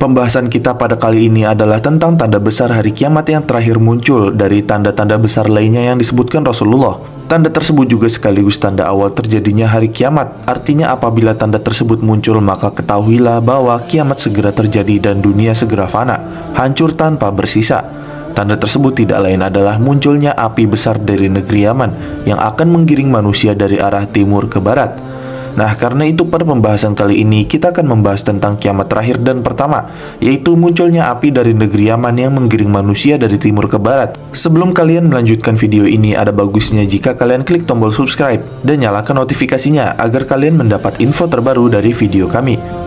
Pembahasan kita pada kali ini adalah tentang tanda besar hari kiamat yang terakhir muncul dari tanda-tanda besar lainnya yang disebutkan Rasulullah. Tanda tersebut juga sekaligus tanda awal terjadinya hari kiamat. Artinya apabila tanda tersebut muncul, maka ketahuilah bahwa kiamat segera terjadi dan dunia segera fana, hancur tanpa bersisa. Tanda tersebut tidak lain adalah munculnya api besar dari negeri Yaman yang akan menggiring manusia dari arah timur ke barat. Nah, karena itu pada pembahasan kali ini kita akan membahas tentang kiamat terakhir dan pertama, yaitu munculnya api dari negeri Yaman yang menggiring manusia dari timur ke barat. Sebelum kalian melanjutkan video ini, ada bagusnya jika kalian klik tombol subscribe dan nyalakan notifikasinya agar kalian mendapat info terbaru dari video kami.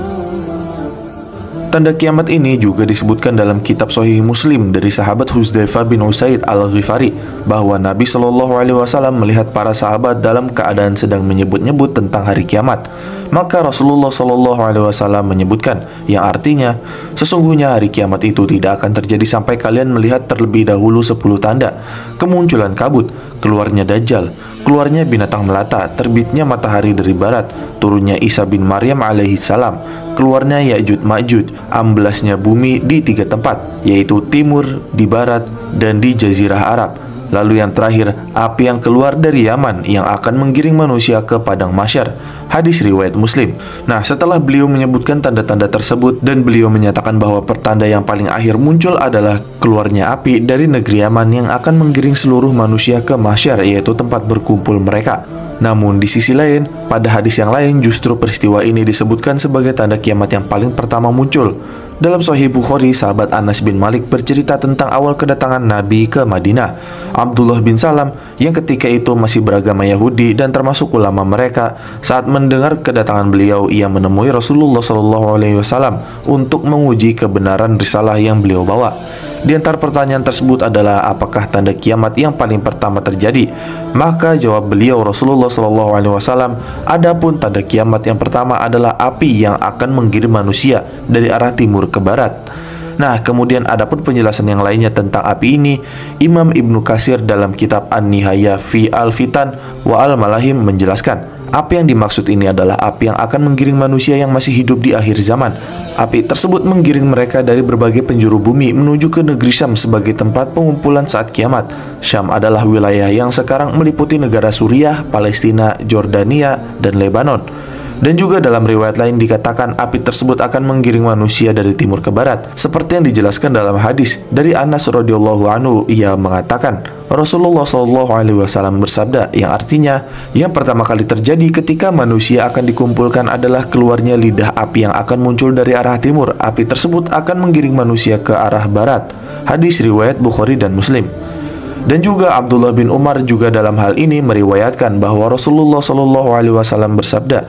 Tanda kiamat ini juga disebutkan dalam kitab Sahih Muslim dari sahabat Hudzaifah bin Usaid Al-Ghifari bahwa Nabi Shallallahu Alaihi Wasallam melihat para sahabat dalam keadaan sedang menyebut-nyebut tentang hari kiamat. Maka Rasulullah Shallallahu Alaihi Wasallam menyebutkan, yang artinya sesungguhnya hari kiamat itu tidak akan terjadi sampai kalian melihat terlebih dahulu 10 tanda: kemunculan kabut, keluarnya Dajjal, keluarnya binatang melata, terbitnya matahari dari barat, turunnya Isa bin Maryam alaihi salam, keluarnya Ya'juj Ma'juj, amblasnya bumi di 3 tempat, yaitu timur, di barat, dan di Jazirah Arab. Lalu yang terakhir, api yang keluar dari Yaman yang akan menggiring manusia ke padang mahsyar. Hadis riwayat Muslim. Nah, setelah beliau menyebutkan tanda-tanda tersebut dan beliau menyatakan bahwa pertanda yang paling akhir muncul adalah keluarnya api dari negeri Yaman yang akan menggiring seluruh manusia ke mahsyar, yaitu tempat berkumpul mereka. Namun di sisi lain, pada hadis yang lain justru peristiwa ini disebutkan sebagai tanda kiamat yang paling pertama muncul. Dalam Sahih Bukhari, sahabat Anas bin Malik bercerita tentang awal kedatangan Nabi ke Madinah. Abdullah bin Salam yang ketika itu masih beragama Yahudi dan termasuk ulama mereka, saat mendengar kedatangan beliau, ia menemui Rasulullah SAW untuk menguji kebenaran risalah yang beliau bawa. Di antara pertanyaan tersebut adalah apakah tanda kiamat yang paling pertama terjadi? Maka jawab beliau Rasulullah SAW, adapun tanda kiamat yang pertama adalah api yang akan menggiring manusia dari arah timur ke barat. Nah, kemudian adapun penjelasan yang lainnya tentang api ini, Imam Ibnu Katsir dalam kitab An-Nihayah fi Al-Fitan wa Al-Malahim menjelaskan, api yang dimaksud ini adalah api yang akan menggiring manusia yang masih hidup di akhir zaman. Api tersebut menggiring mereka dari berbagai penjuru bumi menuju ke negeri Syam sebagai tempat pengumpulan saat kiamat. Syam adalah wilayah yang sekarang meliputi negara Suriah, Palestina, Jordania, dan Lebanon. Dan juga dalam riwayat lain dikatakan api tersebut akan menggiring manusia dari timur ke barat. Seperti yang dijelaskan dalam hadis dari Anas radhiyallahu anhu, ia mengatakan Rasulullah SAW bersabda, yang artinya yang pertama kali terjadi ketika manusia akan dikumpulkan adalah keluarnya lidah api yang akan muncul dari arah timur. Api tersebut akan menggiring manusia ke arah barat. Hadis riwayat Bukhari dan Muslim. Dan juga Abdullah bin Umar juga dalam hal ini meriwayatkan bahwa Rasulullah SAW bersabda,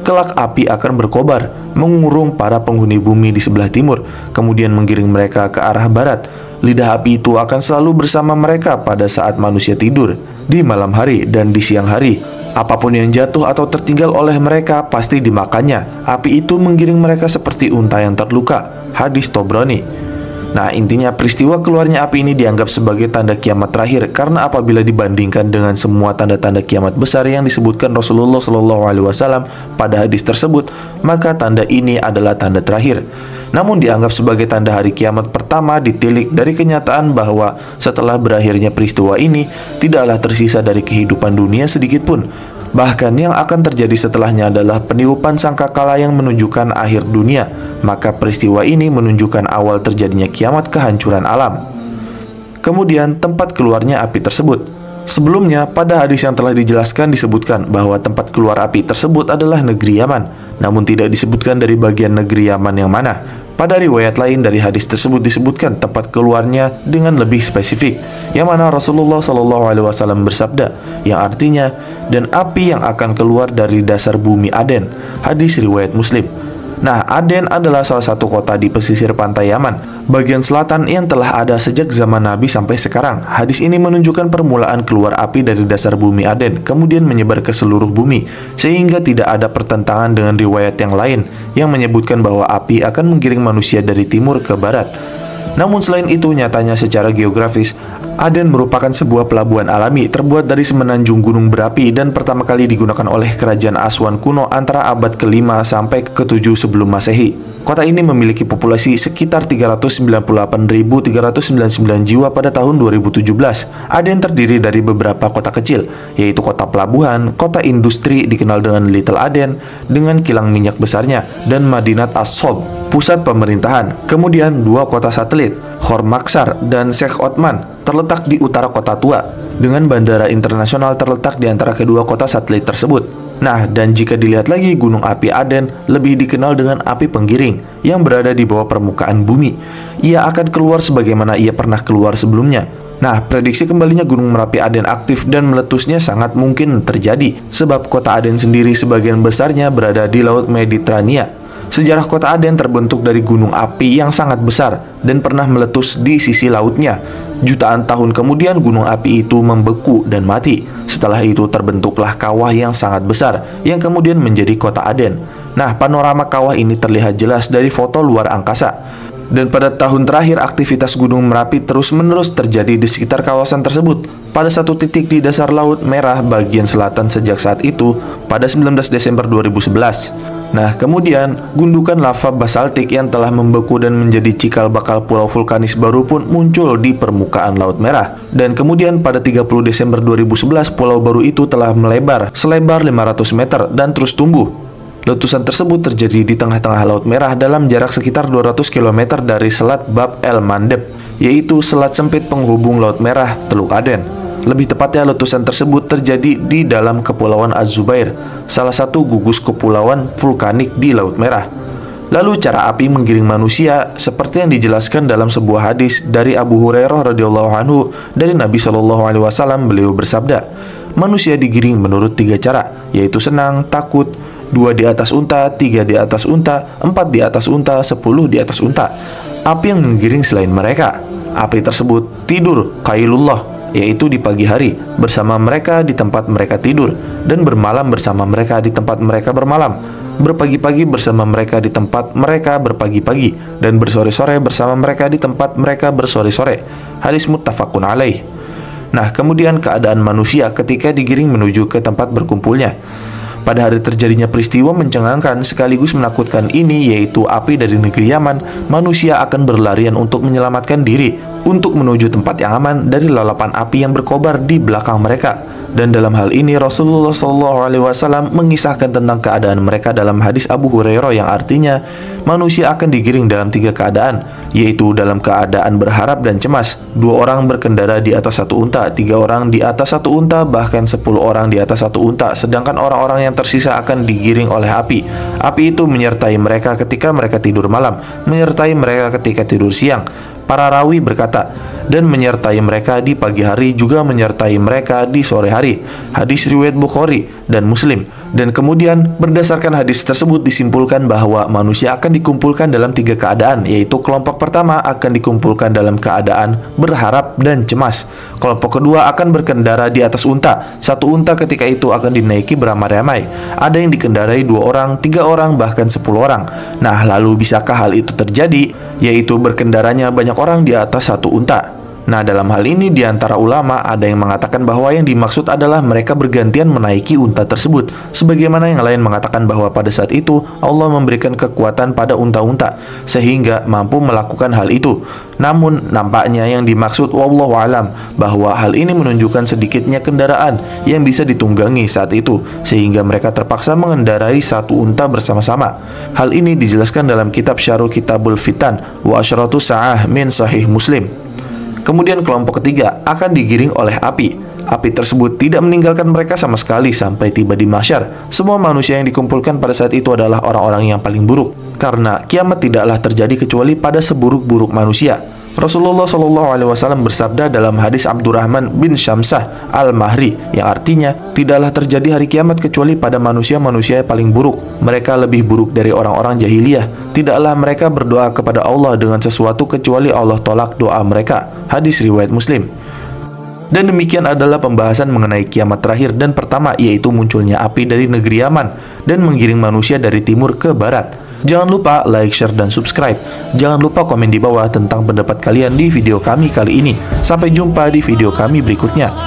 kelak api akan berkobar, mengurung para penghuni bumi di sebelah timur, kemudian menggiring mereka ke arah barat. Lidah api itu akan selalu bersama mereka pada saat manusia tidur, di malam hari dan di siang hari. Apapun yang jatuh atau tertinggal oleh mereka pasti dimakannya. Api itu menggiring mereka seperti unta yang terluka. Hadis Tobrani. Nah, intinya peristiwa keluarnya api ini dianggap sebagai tanda kiamat terakhir karena apabila dibandingkan dengan semua tanda-tanda kiamat besar yang disebutkan Rasulullah SAW pada hadis tersebut, maka tanda ini adalah tanda terakhir. Namun dianggap sebagai tanda hari kiamat pertama ditilik dari kenyataan bahwa setelah berakhirnya peristiwa ini tidaklah tersisa dari kehidupan dunia sedikit pun. Bahkan yang akan terjadi setelahnya adalah peniupan sangkakala yang menunjukkan akhir dunia. Maka peristiwa ini menunjukkan awal terjadinya kiamat kehancuran alam. Kemudian tempat keluarnya api tersebut. Sebelumnya pada hadis yang telah dijelaskan disebutkan bahwa tempat keluar api tersebut adalah negeri Yaman. Namun tidak disebutkan dari bagian negeri Yaman yang mana. Pada riwayat lain dari hadis tersebut disebutkan tempat keluarnya dengan lebih spesifik, yang mana Rasulullah SAW bersabda, yang artinya, dan api yang akan keluar dari dasar bumi Aden. Hadis riwayat Muslim. Nah, Aden adalah salah satu kota di pesisir pantai Yaman, bagian selatan yang telah ada sejak zaman Nabi sampai sekarang. Hadis ini menunjukkan permulaan keluar api dari dasar bumi Aden, kemudian menyebar ke seluruh bumi, sehingga tidak ada pertentangan dengan riwayat yang lain yang menyebutkan bahwa api akan menggiring manusia dari timur ke barat. Namun selain itu, nyatanya secara geografis, Aden merupakan sebuah pelabuhan alami terbuat dari semenanjung gunung berapi dan pertama kali digunakan oleh kerajaan Aswan kuno antara abad ke-5 sampai ke-7 sebelum Masehi. Kota ini memiliki populasi sekitar 398.399 jiwa pada tahun 2017. Aden terdiri dari beberapa kota kecil, yaitu kota pelabuhan, kota industri dikenal dengan Little Aden dengan kilang minyak besarnya, dan Madinat As-Sob, pusat pemerintahan. Kemudian dua kota satelit, Khor-Maksar dan Sheikh Othman, terletak di utara kota tua, dengan bandara internasional terletak di antara kedua kota satelit tersebut. Nah, dan jika dilihat lagi, gunung api Aden lebih dikenal dengan api penggiring yang berada di bawah permukaan bumi. Ia akan keluar sebagaimana ia pernah keluar sebelumnya. Nah, prediksi kembalinya Gunung Merapi Aden aktif dan meletusnya sangat mungkin terjadi, sebab kota Aden sendiri sebagian besarnya berada di Laut Mediterania. Sejarah kota Aden terbentuk dari gunung api yang sangat besar dan pernah meletus di sisi lautnya. Jutaan tahun kemudian gunung api itu membeku dan mati. Setelah itu terbentuklah kawah yang sangat besar yang kemudian menjadi kota Aden. Nah, panorama kawah ini terlihat jelas dari foto luar angkasa. Dan pada tahun terakhir, aktivitas Gunung Merapi terus-menerus terjadi di sekitar kawasan tersebut. Pada satu titik di dasar Laut Merah bagian selatan sejak saat itu, pada 19 Desember 2011. Nah, kemudian gundukan lava basaltik yang telah membeku dan menjadi cikal bakal pulau vulkanis baru pun muncul di permukaan Laut Merah. Dan kemudian pada 30 Desember 2011, pulau baru itu telah melebar selebar 500 meter dan terus tumbuh. Letusan tersebut terjadi di tengah-tengah Laut Merah dalam jarak sekitar 200 km dari Selat Bab el Mandeb, yaitu selat sempit penghubung Laut Merah Teluk Aden. Lebih tepatnya, letusan tersebut terjadi di dalam Kepulauan Az-Zubair, salah satu gugus kepulauan vulkanik di Laut Merah. Lalu cara api menggiring manusia seperti yang dijelaskan dalam sebuah hadis dari Abu Hurairah radhiyallahu anhu dari Nabi Shallallahu alaihi wasallam. Beliau bersabda, manusia digiring menurut 3 cara, yaitu senang, takut, 2 di atas unta, 3 di atas unta, 4 di atas unta, 10 di atas unta. Api yang menggiring selain mereka, api tersebut tidur qailullah, yaitu di pagi hari bersama mereka di tempat mereka tidur, dan bermalam bersama mereka di tempat mereka bermalam, berpagi-pagi bersama mereka di tempat mereka berpagi-pagi, dan bersore-sore bersama mereka di tempat mereka bersore-sore. Hadis muttafaqun alaih. Nah, kemudian keadaan manusia ketika digiring menuju ke tempat berkumpulnya. Pada hari terjadinya peristiwa mencengangkan sekaligus menakutkan ini, yaitu api dari negeri Yaman, manusia akan berlarian untuk menyelamatkan diri, untuk menuju tempat yang aman dari lalapan api yang berkobar di belakang mereka. Dan dalam hal ini Rasulullah SAW mengisahkan tentang keadaan mereka dalam hadis Abu Hurairah yang artinya manusia akan digiring dalam 3 keadaan, yaitu dalam keadaan berharap dan cemas. 2 orang berkendara di atas 1 unta, 3 orang di atas 1 unta, bahkan 10 orang di atas 1 unta. Sedangkan orang-orang yang tersisa akan digiring oleh api. Api itu menyertai mereka ketika mereka tidur malam, menyertai mereka ketika tidur siang. Para rawi berkata, dan menyertai mereka di pagi hari, juga menyertai mereka di sore hari. Hadis riwayat Bukhari dan Muslim. Dan kemudian berdasarkan hadis tersebut disimpulkan bahwa manusia akan dikumpulkan dalam 3 keadaan, yaitu kelompok pertama akan dikumpulkan dalam keadaan berharap dan cemas. Kelompok kedua akan berkendara di atas unta. 1 unta ketika itu akan dinaiki beramai-ramai. Ada yang dikendarai 2 orang, 3 orang, bahkan 10 orang. Nah, lalu bisakah hal itu terjadi? Yaitu berkendaranya banyak orang di atas 1 unta. Nah, dalam hal ini di antara ulama ada yang mengatakan bahwa yang dimaksud adalah mereka bergantian menaiki unta tersebut, sebagaimana yang lain mengatakan bahwa pada saat itu Allah memberikan kekuatan pada unta-unta sehingga mampu melakukan hal itu. Namun nampaknya yang dimaksud wallahu alam bahwa hal ini menunjukkan sedikitnya kendaraan yang bisa ditunggangi saat itu sehingga mereka terpaksa mengendarai 1 unta bersama-sama. Hal ini dijelaskan dalam kitab Syarh Kitabul Fitan wa Asyratus Sa'ah min Sahih Muslim. Kemudian kelompok ketiga akan digiring oleh api. Api tersebut tidak meninggalkan mereka sama sekali sampai tiba di mahsyar. Semua manusia yang dikumpulkan pada saat itu adalah orang-orang yang paling buruk, karena kiamat tidaklah terjadi kecuali pada seburuk-buruk manusia. Rasulullah SAW bersabda dalam hadis Abdurrahman bin Syamsah al-Mahri yang artinya, tidaklah terjadi hari kiamat kecuali pada manusia-manusia yang paling buruk. Mereka lebih buruk dari orang-orang jahiliyah. Tidaklah mereka berdoa kepada Allah dengan sesuatu kecuali Allah tolak doa mereka. Hadis riwayat Muslim. Dan demikian adalah pembahasan mengenai kiamat terakhir dan pertama, yaitu munculnya api dari negeri Yaman dan menggiring manusia dari timur ke barat. Jangan lupa like, share, dan subscribe. Jangan lupa komen di bawah tentang pendapat kalian di video kami kali ini. Sampai jumpa di video kami berikutnya.